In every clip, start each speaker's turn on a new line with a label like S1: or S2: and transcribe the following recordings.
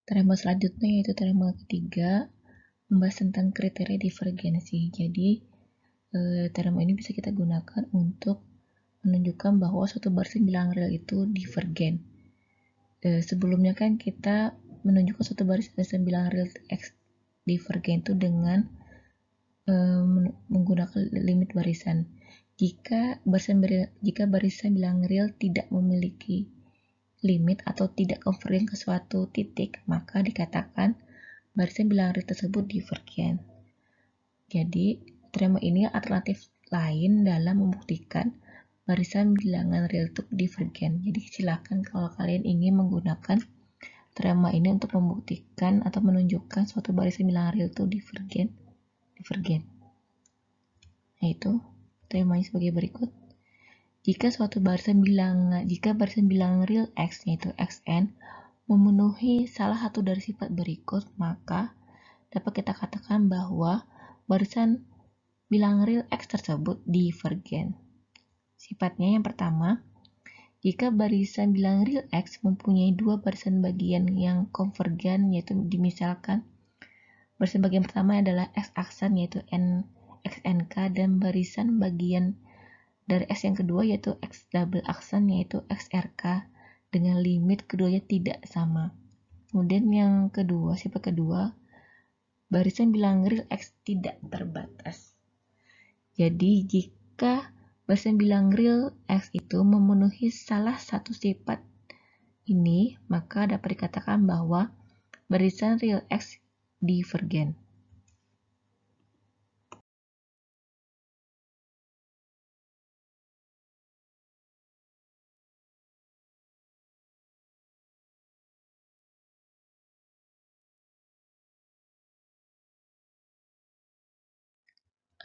S1: Teorema selanjutnya yaitu teorema ketiga, membahas tentang kriteria divergensi. Jadi, teorema ini bisa kita gunakan untuk menunjukkan bahwa suatu barisan bilangan real itu divergen. Sebelumnya kan kita menunjukkan suatu barisan bilangan real X divergen itu dengan menggunakan limit barisan. Jika barisan bilangan real tidak memiliki limit atau tidak konvergen ke suatu titik, maka dikatakan barisan bilangan real tersebut divergen. Jadi, teorema ini alternatif lain dalam membuktikan barisan bilangan real itu divergen. Jadi, silakan kalau kalian ingin menggunakan teorema ini untuk membuktikan atau menunjukkan suatu barisan bilangan real itu divergen. Yaitu teoremanya sebagai berikut. Jika barisan bilangan real X yaitu Xn memenuhi salah satu dari sifat berikut, maka dapat kita katakan bahwa barisan bilangan real X tersebut divergen. Sifatnya yang pertama, jika barisan bilangan real X mempunyai dua barisan bagian yang konvergen, yaitu dimisalkan barisan bagian pertama adalah X aksan yaitu XNK dan barisan bagian dari X yang kedua yaitu X double aksan yaitu XRK dengan limit keduanya tidak sama. Kemudian yang kedua, sifat kedua, barisan bilangan real X tidak terbatas. Jadi jika barisan bilangan real X itu memenuhi salah satu sifat ini, maka dapat dikatakan bahwa barisan real X divergen.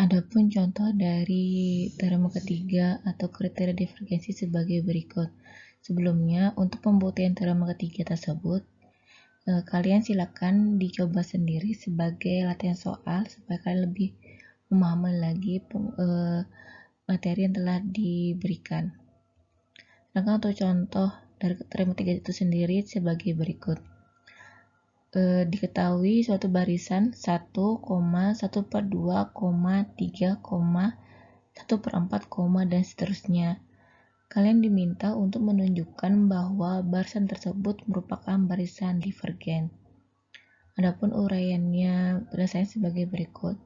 S1: Adapun contoh dari teorema ketiga atau kriteria divergensi sebagai berikut. Sebelumnya, untuk pembuktian teorema ketiga tersebut, kalian silakan dicoba sendiri sebagai latihan soal supaya kalian lebih memahami lagi materi yang telah diberikan. Sedangkan untuk contoh dari teorema ketiga itu sendiri sebagai berikut. Diketahui suatu barisan 1, 1 per 2, 3, 1 per 4, dan seterusnya. Kalian diminta untuk menunjukkan bahwa barisan tersebut merupakan barisan divergen. Adapun uraiannya berdasarkan sebagai berikut.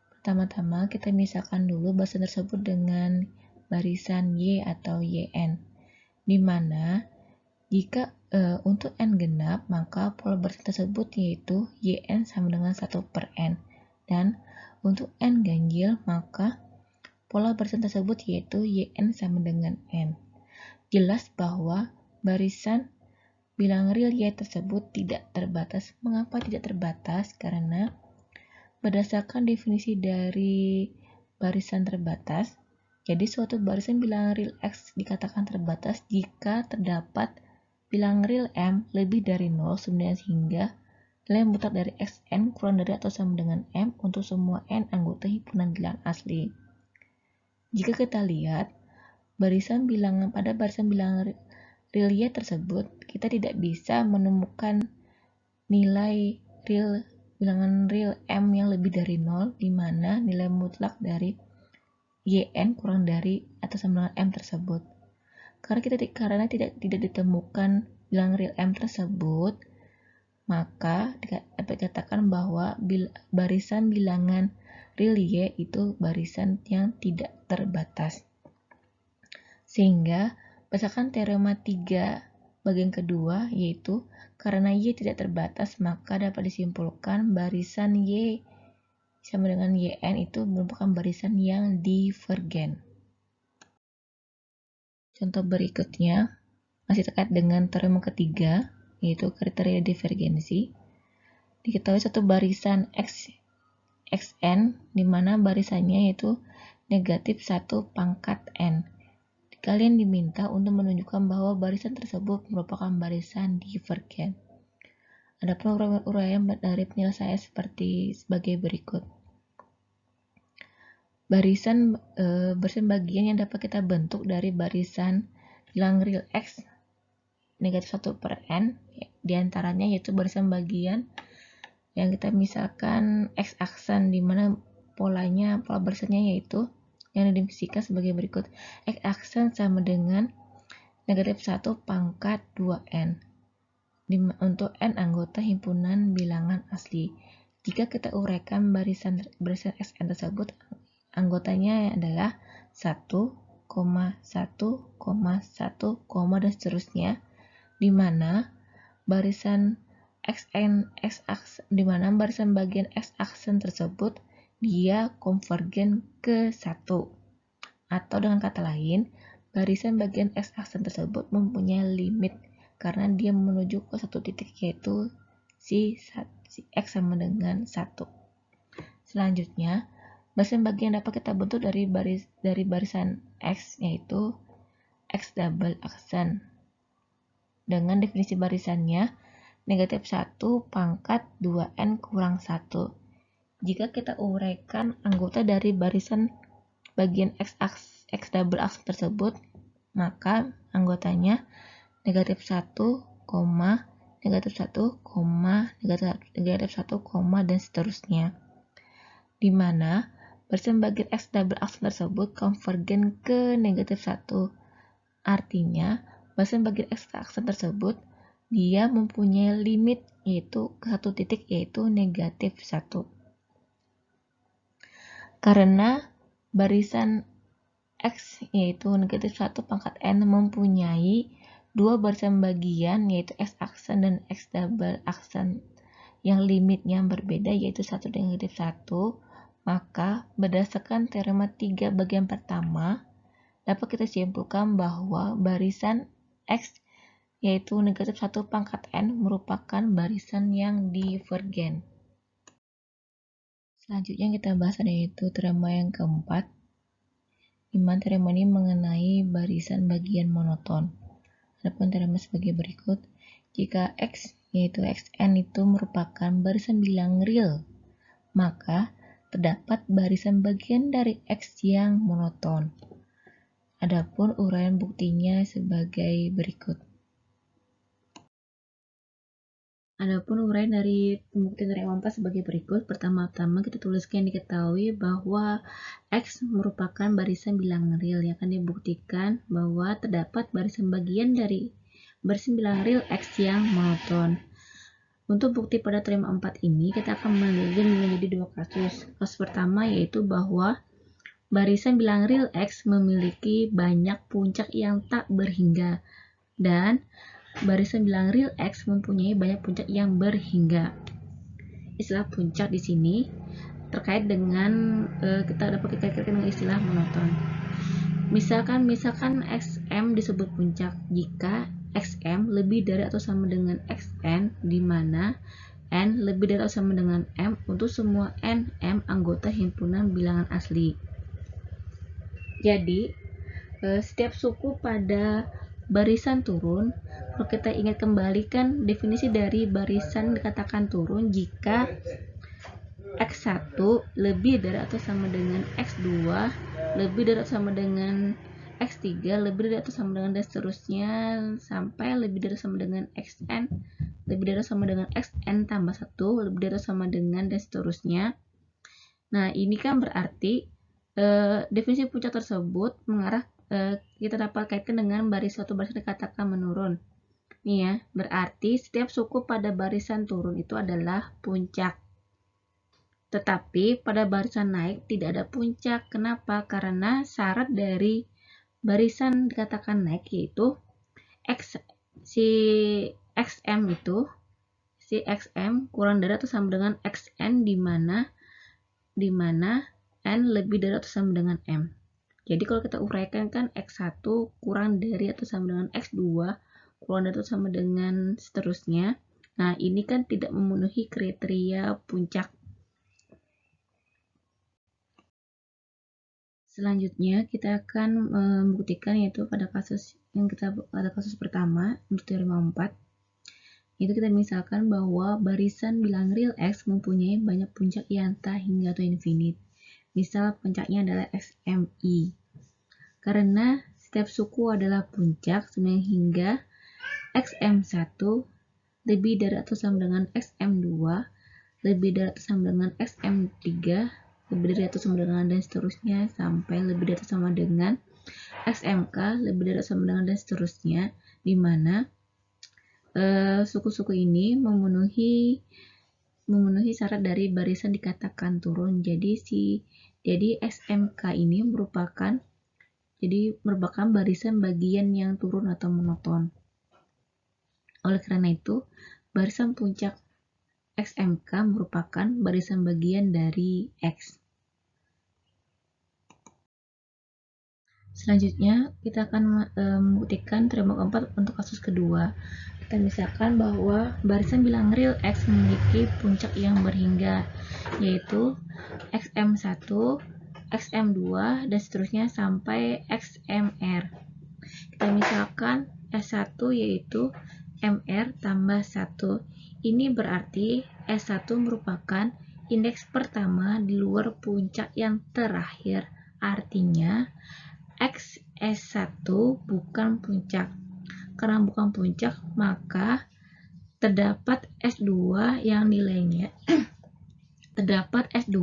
S1: Pertama-tama kita misalkan dulu barisan tersebut dengan barisan Y atau YN, di mana jika untuk N genap, maka pola barisan tersebut yaitu YN sama dengan 1 per N. Dan untuk N ganjil, maka pola barisan tersebut yaitu YN sama dengan N. Jelas bahwa barisan bilangan real Y tersebut tidak terbatas. Mengapa tidak terbatas? Karena berdasarkan definisi dari barisan terbatas, jadi suatu barisan bilangan real X dikatakan terbatas jika terdapat bilangan real M lebih dari 0 sebenarnya sehingga nilai mutlak dari Xn kurang dari atau sama dengan M untuk semua N anggota himpunan bilangan asli. Jika kita lihat pada barisan bilangan real Y tersebut, kita tidak bisa menemukan nilai bilangan real M yang lebih dari 0, di mana nilai mutlak dari YN kurang dari atau sama dengan M tersebut. Karena tidak ditemukan bilangan real M tersebut, maka dapat dikatakan bahwa barisan bilangan real Y itu barisan yang tidak terbatas. Sehingga berdasarkan teorema 3 bagian kedua, yaitu karena Y tidak terbatas, maka dapat disimpulkan barisan Y sama dengan YN itu merupakan barisan yang divergen. Contoh berikutnya masih terkait dengan teorema ketiga, yaitu kriteria divergensi. Diketahui satu barisan Xn, di mana barisannya yaitu negatif 1 pangkat N. Kalian diminta untuk menunjukkan bahwa barisan tersebut merupakan barisan divergen. Adapun uraian dari penyelesaian sebagai berikut. Barisan bagian yang dapat kita bentuk dari barisan bilangan real X negatif 1 per N diantaranya yaitu barisan bagian yang kita misalkan x-aksen, di mana pola barisannya yaitu yang didefinisikan sebagai berikut. X-aksen sama dengan negatif 1 pangkat 2n untuk n anggota himpunan bilangan asli. Jika kita uraikan barisan Xn tersebut, anggotanya adalah 1, 1, 1, dan seterusnya, di mana barisan barisan bagian x-aksen tersebut dia konvergen ke 1. Atau dengan kata lain, barisan bagian x-aksen tersebut mempunyai limit karena dia menuju ke satu titik, yaitu si x sama dengan 1. Selanjutnya, barisan bagian dapat kita bentuk dari barisan x, yaitu x double aksen. Dengan definisi barisannya, negatif 1 pangkat 2n kurang 1. Jika kita uraikan anggota dari barisan bagian x double aksen tersebut, maka anggotanya negatif 1, negatif 1, negatif 1, dan seterusnya. Di mana barisan bagian x double aksen tersebut konvergen ke negatif 1. Artinya, barisan bagian x aksen tersebut dia mempunyai limit yaitu ke satu titik, yaitu negatif 1. Karena barisan x yaitu negatif 1 pangkat n mempunyai dua barisan bagian yaitu x-aksen dan x double aksen yang limitnya berbeda yaitu 1 dan negatif 1, maka berdasarkan teorema 3 bagian pertama dapat kita simpulkan bahwa barisan x yaitu negatif 1 pangkat n merupakan barisan yang divergen. Selanjutnya kita bahas yaitu teorema yang keempat, di mana teorema ini mengenai barisan bagian monoton. Adapun teorema sebagai berikut. Jika x yaitu xn itu merupakan barisan bilang real, maka terdapat barisan bagian dari x yang monoton. Adapun uraian buktinya sebagai berikut. Adapun uraian dari pembuktian teorema 4 sebagai berikut. Pertama-tama kita tuliskan diketahui bahwa x merupakan barisan bilang real yang akan dibuktikan bahwa terdapat barisan bagian dari barisan bilang real x yang monoton. Untuk bukti pada teorema 4 ini kita akan membagi menjadi dua kasus. Kasus pertama yaitu bahwa barisan bilang real x memiliki banyak puncak yang tak berhingga dan barisan bilang real x mempunyai banyak puncak yang berhingga. Istilah puncak di sini terkait dengan kita dapat dikaitkan dengan istilah monoton. Misalkan xm disebut puncak jika xm lebih dari atau sama dengan xn, di mana n lebih dari atau sama dengan m untuk semua n m anggota himpunan bilangan asli. Jadi setiap suku pada barisan turun, kalau kita ingat kembali kan definisi dari barisan dikatakan turun jika x1 lebih dari atau sama dengan x2, lebih dari atau sama dengan x3, lebih dari atau sama dengan dan seterusnya sampai lebih dari atau sama dengan xn, lebih dari atau sama dengan xn tambah 1, lebih dari atau sama dengan dan seterusnya. Nah, ini kan berarti definisi puncak tersebut mengarah kita dapat kaitkan dengan suatu barisan dikatakan menurun. Nih ya, berarti setiap suku pada barisan turun itu adalah puncak. Tetapi pada barisan naik tidak ada puncak. Kenapa? Karena syarat dari barisan dikatakan naik yaitu si xm kurang dari atau sama dengan xn, di mana n lebih dari atau sama dengan m. Jadi kalau kita uraikan kan x1 kurang dari atau sama dengan x2, kurang dari atau sama dengan seterusnya. Nah, ini kan tidak memenuhi kriteria puncak. Selanjutnya kita akan membuktikan yaitu pada kasus pertama untuk teorema 4. Itu kita misalkan bahwa barisan bilang real x mempunyai banyak puncak yang tak hingga atau infinite. Misal puncaknya adalah xmi. Karena setiap suku adalah puncak hingga xm1 lebih dari atau sama dengan XM2, lebih dari atau sama dengan XM3, lebih dari atau sama dengan dan seterusnya, sampai lebih dari atau sama dengan XMK, lebih dari atau sama dengan dan seterusnya, di mana suku-suku ini memenuhi syarat dari barisan dikatakan turun. Jadi SMK ini merupakan barisan bagian yang turun atau monoton. Oleh karena itu, barisan puncak XMK merupakan barisan bagian dari X. Selanjutnya, kita akan membuktikan teorema keempat untuk kasus kedua. Kita misalkan bahwa barisan bilang real X memiliki puncak yang berhingga, yaitu XM1, XM2, dan seterusnya sampai XMR. Kita misalkan S1 yaitu MR tambah 1. Ini berarti S1 merupakan indeks pertama di luar puncak yang terakhir. Artinya, XS1 bukan puncak. Karena bukan puncak, maka terdapat S2 yang nilainya terdapat S2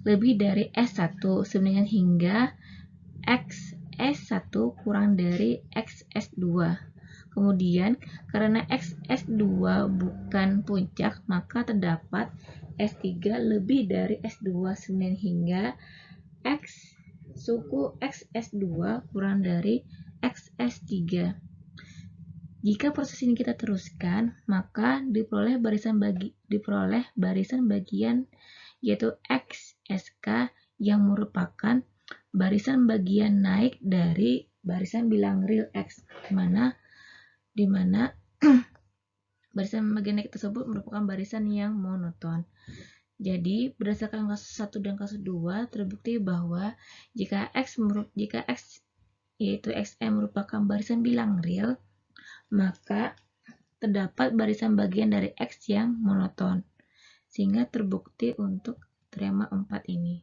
S1: lebih dari S1 sebenarnya hingga XS1 kurang dari XS2. Kemudian, karena XS2 bukan puncak, maka terdapat S3 lebih dari S2 sebenarnya hingga X suku XS2 kurang dari XS3. Jika proses ini kita teruskan, maka diperoleh barisan bagian yaitu XSK yang merupakan barisan bagian naik dari barisan bilang real X, di mana barisan bagian naik tersebut merupakan barisan yang monoton. Jadi, berdasarkan kasus 1 dan kasus 2, terbukti bahwa jika X yaitu XM merupakan barisan bilang real, maka terdapat barisan bagian dari X yang monoton, sehingga terbukti untuk teorema 4 ini.